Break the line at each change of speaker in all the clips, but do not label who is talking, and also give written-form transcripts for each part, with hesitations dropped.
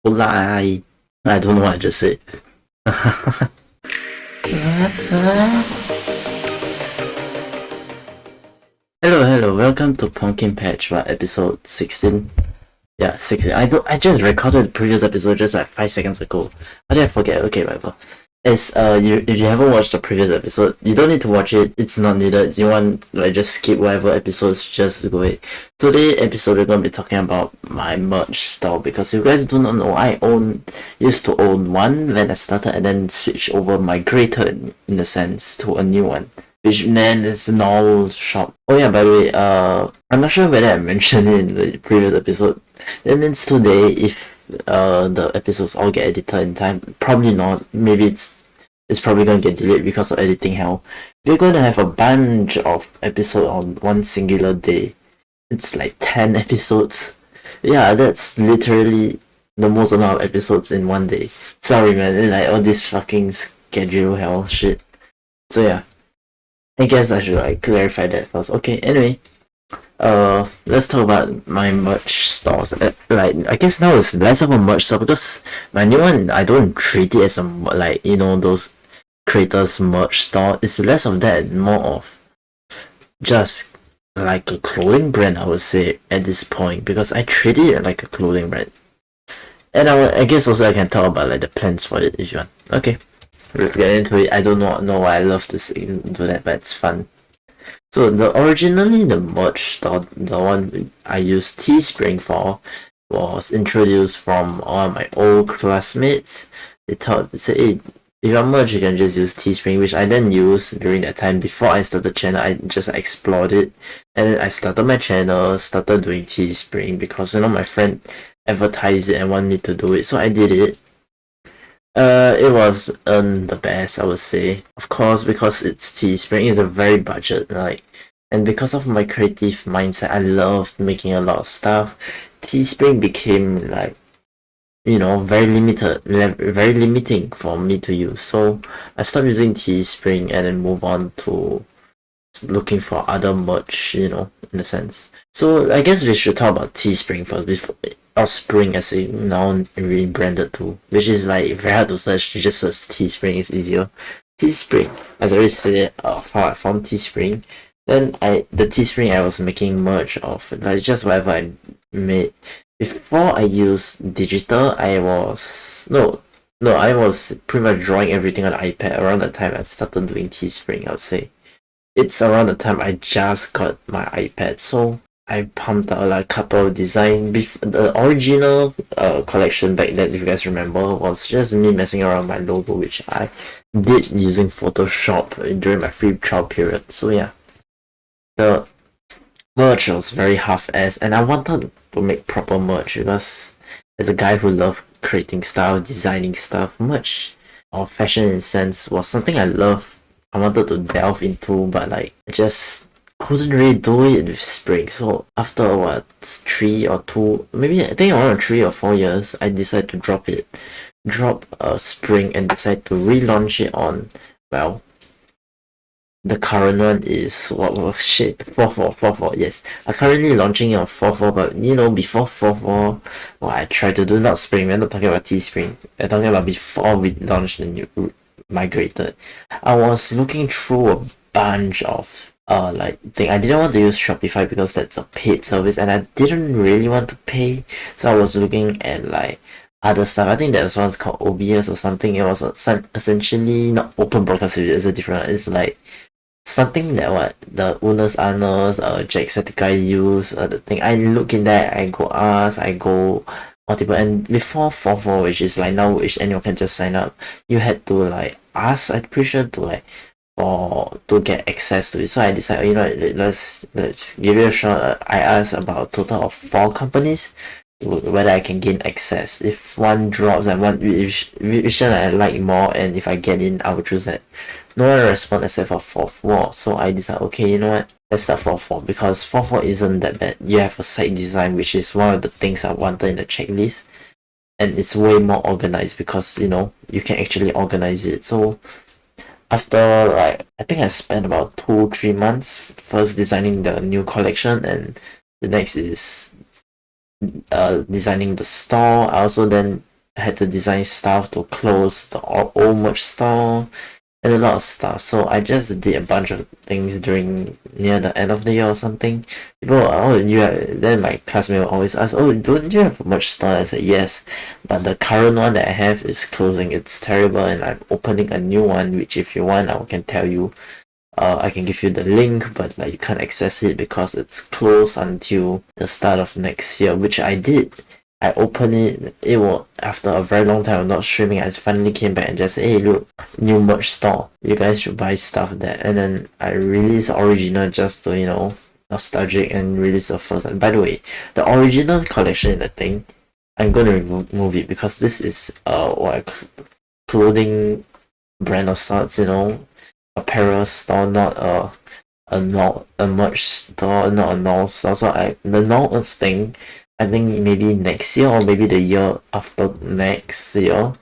Lie. I don't know what I just said. Hello, welcome to Pumpkin Patch, episode 16? Yeah, 16. I just recorded the previous episode just like 5 seconds ago. How did I forget? Okay, whatever. If you haven't watched the previous episode, you don't need to watch it. It's not needed. You want just skip whatever episodes, just go ahead. Today episode we're gonna be talking about my merch store, because you guys do not know, I used to own one when I started and then switched over, migrated in a sense to a new one, which then is an all shop. Oh yeah, by the way, I'm not sure whether I mentioned it in the previous episode. That means today, if the episodes all get edited in time, probably not. Maybe it's probably gonna get delayed because of editing hell. We're gonna have a bunch of episodes on one singular day. It's like 10 episodes. Yeah, that's literally the most amount of episodes in one day. Sorry man, like all this fucking schedule hell shit. So yeah, I guess I should clarify that first. Okay, anyway, let's talk about my merch stores. I guess now it's less of a merch store, because my new one, I don't treat it as a those creators merch store. It's less of that and more of just like a clothing brand, I would say, at this point, because I treat it like a clothing brand. And I guess also I can talk about the plans for it if you want. Okay, let's get into it. I don't know why I love to do that, but it's fun. So originally the merch store, the one I used Teespring for, was introduced from all my old classmates. They said, hey, if you want merch, you can just use Teespring, which I then used during that time. Before I started the channel, I just explored it, and then I started my channel, started doing Teespring, because my friend advertised it and wanted me to do it, so I did it. It was the best, I would say. Of course, because it's Teespring, it's a very budget, and because of my creative mindset, I loved making a lot of stuff. Teespring became very limited, very limiting for me to use. So I stopped using Teespring and then move on to looking for other merch, in a sense. So I guess we should talk about Teespring first, before Spring as a now rebranded to, which is very hard to search. You just search Teespring, it's easier. Teespring, as I already said, how I found Teespring. Then the Teespring I was making merch of, just whatever I made. Before I used digital, I was pretty much drawing everything on the iPad around the time I started doing Teespring, I would say. It's around the time I just got my iPad, so I pumped out a couple of design. The original collection back then, if you guys remember, was just me messing around my logo, which I did using Photoshop during my free trial period. So yeah, the merch was very half-assed, and I wanted to make proper merch, because as a guy who loved creating style, designing stuff, merch or fashion in sense was something I love. I wanted to delve into, but I just couldn't really do it with Spring. So after 3 or 2, maybe I think around 3 or 4 years, I decided to drop Spring and decide to relaunch it on, the current one is what was shit 4.4. Yes, I'm currently launching on 4.4, but before 4.4, what I tried to do, not Spring, we're not talking about Teespring, we're talking about before we launched the new migrated. I was looking through a bunch of thing. I didn't want to use Shopify because that's a paid service, and I didn't really want to pay, so I was looking at other stuff. I think there's one's called OBS or something. It was essentially not open broadcast, it's a different one. It's something that the Unos Arnos, Jacksepticeye use, the thing. I look in there, I go ask, I go multiple, and before 4.4, which is now, which anyone can just sign up, you had to ask, I'm pretty sure, to get access to it. So I decided, let's give it a shot. I asked about a total of 4 companies whether I can gain access. If one drops, and which one I like more, and if I get in, I will choose that. No one responded except for 4.4, so I decided, okay, you know what, let's start 4.4, because 4.4 isn't that bad. You have a site design, which is one of the things I wanted in the checklist, and it's way more organized, because you can actually organize it. So after I think I spent about 2-3 months first designing the new collection, and the next is designing the store. I also then I had to design stuff to close the old merch store and a lot of stuff. So I just did a bunch of things during near the end of the year or something. People were, oh, then my classmate will always ask, oh, don't you have a merch store? I said yes, but the current one that I have is closing. It's terrible, and I'm opening a new one, which if you want, I can tell you. I can give you the link, but like you can't access it because it's closed until the start of next year, which I did. I opened it. It was after a very long time of not streaming. I finally came back and just hey, look, new merch store. You guys should buy stuff there. And then I released original just to nostalgic and release the first one. By the way, the original collection in the thing, I'm gonna remove it because this is clothing brand of sorts. Apparel store, not a merch store, not a NOL store. So the NOL thing, I think maybe next year or maybe the year after next year.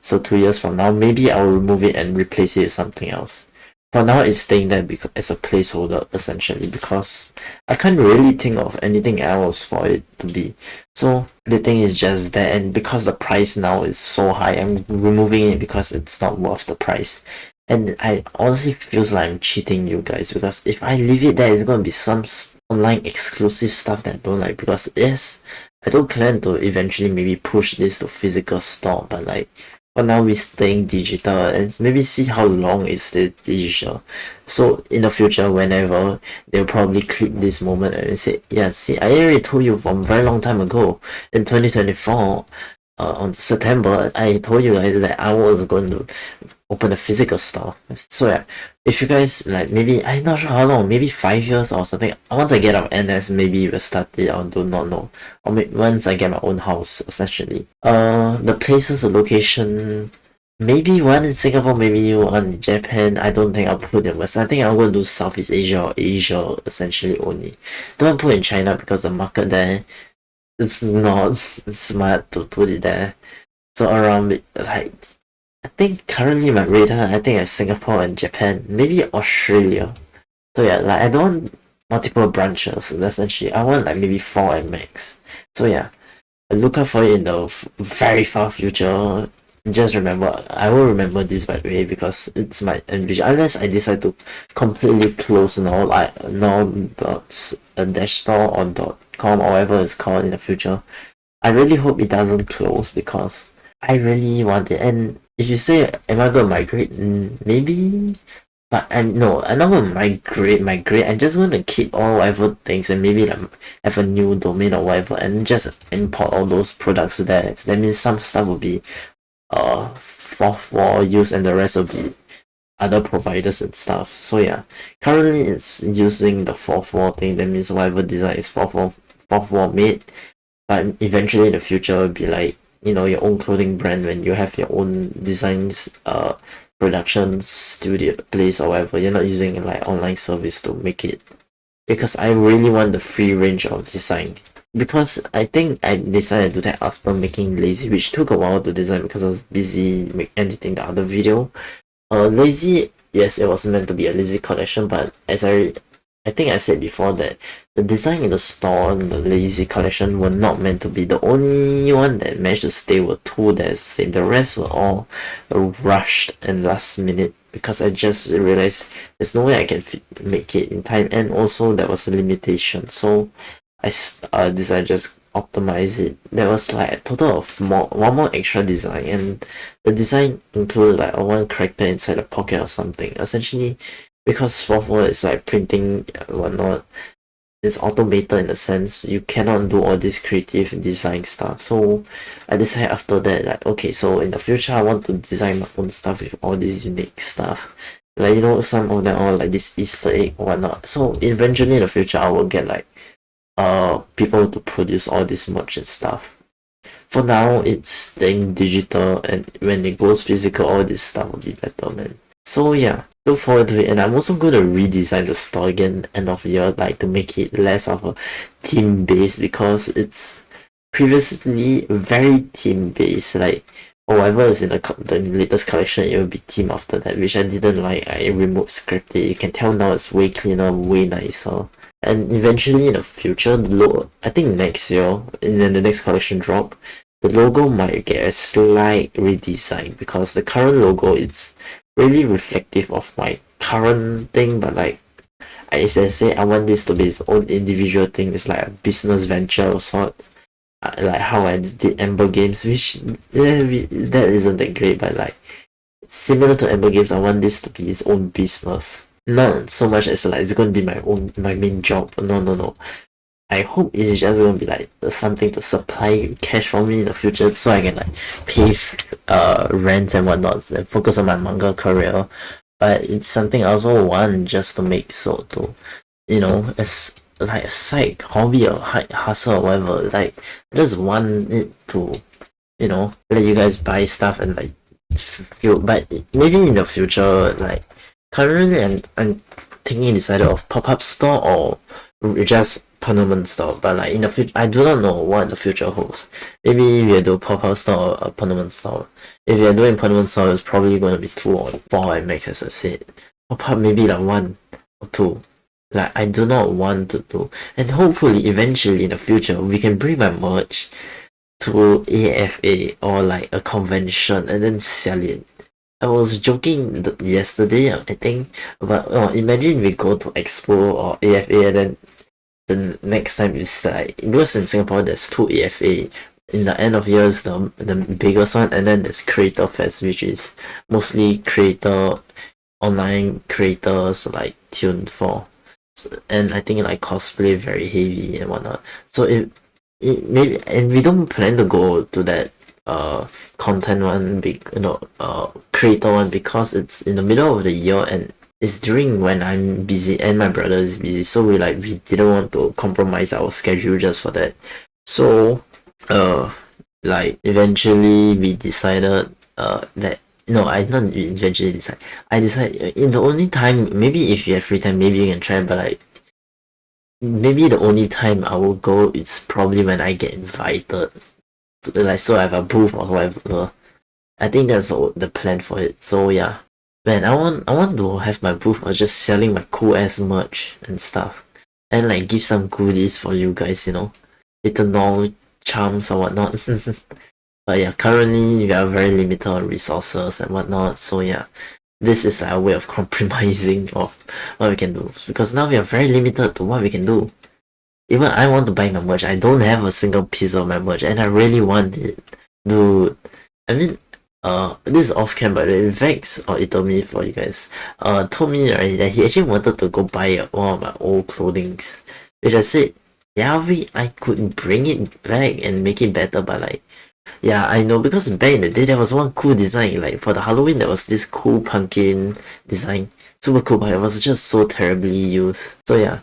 So 2 years from now, maybe I'll remove it and replace it with something else. For now, it's staying there as a placeholder essentially because I can't really think of anything else for it to be. So the thing is just that, and because the price now is so high, I'm removing it because it's not worth the price. And I honestly feels like I'm cheating you guys because if I leave it there, it's gonna be some online exclusive stuff that I don't like. Because yes, I don't plan to eventually maybe push this to physical store, but like for now we're staying digital and maybe see how long it stays digital. So in the future, whenever they'll probably click this moment and say, yeah, see, I already told you from a very long time ago in 2024. On September, I told you guys that I was going to open a physical store. So yeah, if you guys like maybe I'm not sure how long, maybe 5 years or something. Once I get out of NS, maybe we'll start it. I do not know. Or maybe once I get my own house, essentially. The places, the location. Maybe one in Singapore, maybe one in Japan. I don't think I'll put in West. I think I'm going to do Southeast Asia or Asia essentially only. Don't put in China because the market there, it's not smart to put it there. So around like I think currently my radar, I think I have Singapore and Japan, maybe Australia. So yeah, like I don't want multiple branches. Essentially, I want like maybe 4 at max. So yeah, I look out for it in the very far future. Just remember, I will remember this by the way because it's my envision. Unless I decide to completely close dash store or .com or whatever it's called in the future. I really hope it doesn't close because I really want it. And if you say, am I gonna migrate? Maybe, but I'm not gonna migrate. I'm just gonna keep all whatever things and maybe like have a new domain or whatever and just import all those products there. So that means some stuff will be 4.4 use and the rest will be other providers and stuff. So yeah, currently it's using the 4.4 thing. That means whatever design is 4.4 made, but eventually in the future it'll be like your own clothing brand when you have your own designs, production studio place or whatever. You're not using like online service to make it because I really want the free range of design. Because I think I decided to do that after making Lazy, which took a while to design because I was busy editing the other video. Lazy, yes, it was meant to be a Lazy collection, but as I think I said before that the design in the store in the Lazy collection were not meant to be. The only one that managed to stay were 2 that's same. The rest were all rushed and last minute because I just realized there's no way I can make it in time, and also there was a limitation. So I decided just optimize it. There was like a total of one more extra design, and the design included like one character inside a pocket or something. Essentially, because 4.4 is like printing whatnot, it's automated in a sense. You cannot do all this creative design stuff. So I decided after that, like okay, so in the future I want to design my own stuff with all these unique stuff. Like some of them are like this Easter egg or whatnot. So eventually in the future I will get like people to produce all this merch and stuff. For now, it's staying digital, and when it goes physical, all this stuff will be better, man. So yeah, look forward to it, and I'm also going to redesign the store again end of year, like to make it less of a team based because it's previously very team based. Like whatever is in the latest collection, it will be team after that, which I didn't like. I removed scripted. You can tell now it's way cleaner, way nicer. And eventually in the future, I think next year, in the next collection drop, the logo might get a slight redesign, because the current logo is really reflective of my current thing, but like as I say, I want this to be its own individual thing. It's like a business venture of sort. Like how I did Ember Games, which that isn't that great, but like similar to Ember Games, I want this to be its own business. Not so much as like it's gonna be my main job. No. I hope it's just gonna be like something to supply cash for me in the future, so I can like pay rent and whatnot and focus on my manga career. But it's something I also want just to make, so to, as like a side hobby or hustle or whatever. Like I just want it to, let you guys buy stuff and like feel. But maybe in the future, like currently I'm thinking decided of pop-up store or just permanent store. But like in the future, I do not know what the future holds. Maybe we'll do pop-up store or a permanent store. If you're doing permanent store, it's probably going to be 2 or 4 at max, as I said. Pop-up maybe like 1 or 2. Like I do not want to do, and hopefully eventually in the future we can bring my merch to AFA or like a convention and then sell it. I was joking yesterday, I think, about imagine we go to Expo or AFA and then the next time is like, because in Singapore there's 2 AFA. In the end of years, the biggest one, and then there's Creator Fest, which is mostly online creators like tuned for, and I think like cosplay very heavy and whatnot. So it maybe, and we don't plan to go to that content one, creator one, because it's in the middle of the year and it's during when I'm busy and my brother is busy, so we didn't want to compromise our schedule just for that. So like eventually we decided that I not eventually decide. I decided in the only time, maybe if you have free time, maybe you can try, but like maybe the only time I will go is probably when I get invited to, like, so I have a booth or whatever. I think that's the plan for it. So yeah, man, I want to have my booth or just selling my cool ass merch and stuff, and like give some goodies for you guys, little charms or whatnot. But yeah, currently we are very limited on resources and whatnot, so yeah, this is like a way of compromising of what we can do, because now we are very limited to what we can do. Even I want to buy my merch, I don't have a single piece of my merch and I really want it, dude. I mean, this is off cam, but Vex or Itomi for you guys told me, right, that he actually wanted to go buy one of my old clothings, which I said, yeah, I could bring it back and make it better, but like, yeah, I know, because back in the day there was one cool design, like for the Halloween there was this cool pumpkin design, super cool, but it was just so terribly used. So yeah,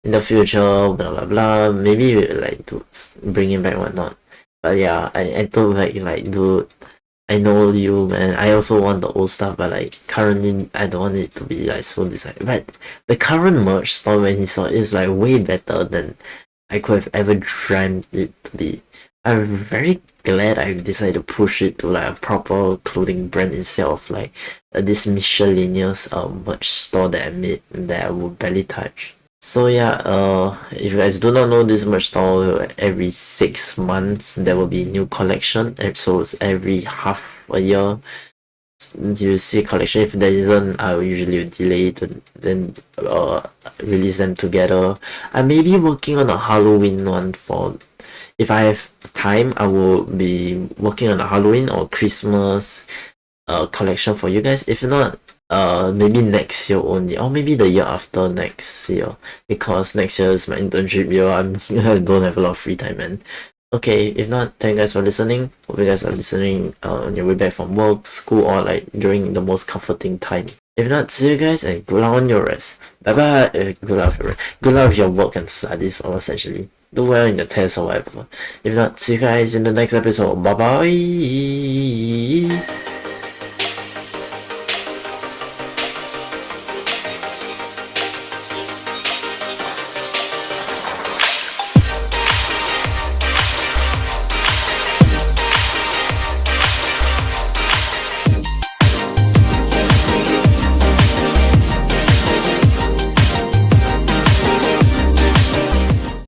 in the future, blah blah blah, maybe we like to bring it back or whatnot. But yeah, I told like, dude, I know you, man. I also want the old stuff, but like currently I don't want it to be like so designed. But the current merch store when he saw it is like way better than I could have ever dreamt it to be. I'm very glad I decided to push it to like a proper clothing brand instead of like this miscellaneous merch store that I made that I would barely touch. So yeah, if you guys do not know, this merch store, every 6 months there will be new collection episodes. Every half a year you see a collection. If there isn't, I will usually delay it to then release them together. I may be working on a Halloween one for, if I have time, I will be working on a Halloween or Christmas collection for you guys. If not, maybe next year only, or maybe the year after next year, because next year is my internship year. I don't have a lot of free time, man. Okay, if not, thank you guys for listening. Hope you guys are listening on your way back from work, school, or like during the most comforting time. If not, see you guys and good luck on your rest. Bye bye. Good luck with your rest. Good luck with your work and studies, or essentially. Do well in your tests or whatever. If not, see you guys in the next episode. Bye bye.